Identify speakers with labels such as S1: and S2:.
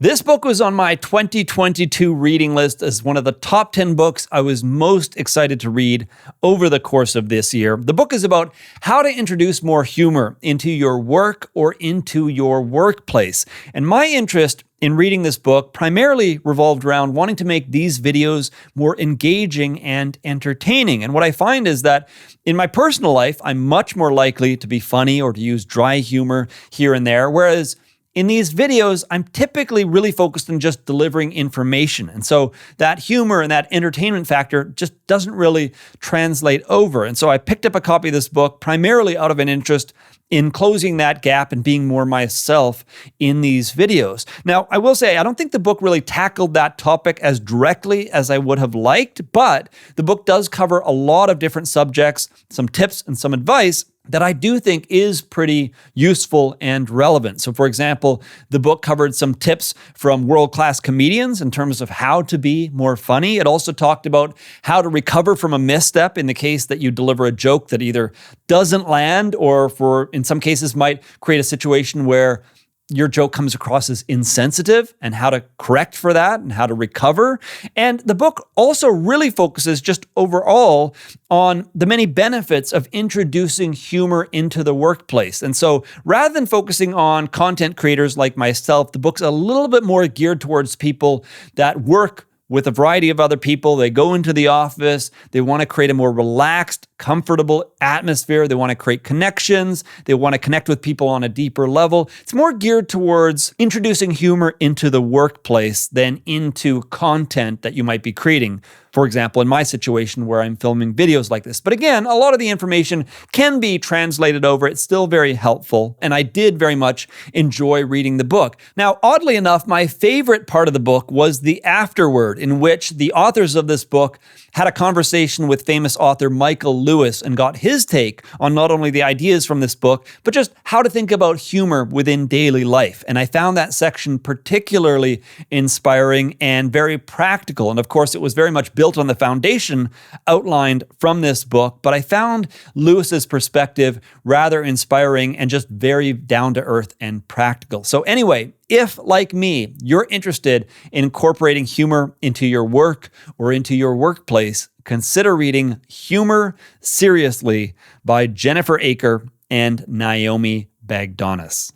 S1: This book was on my 2022 reading list as one of the top 10 books I was most excited to read over the course of this year. The book is about how to introduce more humor into your work or into your workplace. And my interest in reading this book primarily revolved around wanting to make these videos more engaging and entertaining. And what I find is that in my personal life, I'm much more likely to be funny or to use dry humor here and there, whereas in these videos, I'm typically really focused on just delivering information. And so that humor and that entertainment factor just doesn't really translate over. And so I picked up a copy of this book primarily out of an interest in closing that gap and being more myself in these videos. Now, I will say, I don't think the book really tackled that topic as directly as I would have liked, but the book does cover a lot of different subjects, some tips and some advice that I do think is pretty useful and relevant. So for example, the book covered some tips from world-class comedians in terms of how to be more funny. It also talked about how to recover from a misstep in the case that you deliver a joke that either doesn't land or in some cases might create a situation where your joke comes across as insensitive and how to correct for that and how to recover. And the book also really focuses just overall on the many benefits of introducing humor into the workplace. And so rather than focusing on content creators like myself, the book's a little bit more geared towards people that work with a variety of other people. They go into the office. They want to create a more relaxed, comfortable atmosphere. They want to create connections. They want to connect with people on a deeper level. It's more geared towards introducing humor into the workplace than into content that you might be creating. For example, in my situation where I'm filming videos like this. But again, a lot of the information can be translated over. It's still very helpful. And I did very much enjoy reading the book. Now, oddly enough, my favorite part of the book was the afterword, in which the authors of this book had a conversation with famous author Michael Lewis and got his take on not only the ideas from this book, but just how to think about humor within daily life. And I found that section particularly inspiring and very practical. And of course, it was very much built on the foundation outlined from this book, but I found Lewis's perspective rather inspiring and just very down to earth and practical. So anyway, if, like me, you're interested in incorporating humor into your work or into your workplace, consider reading Humor Seriously by Jennifer Aaker and Naomi Bagdonas.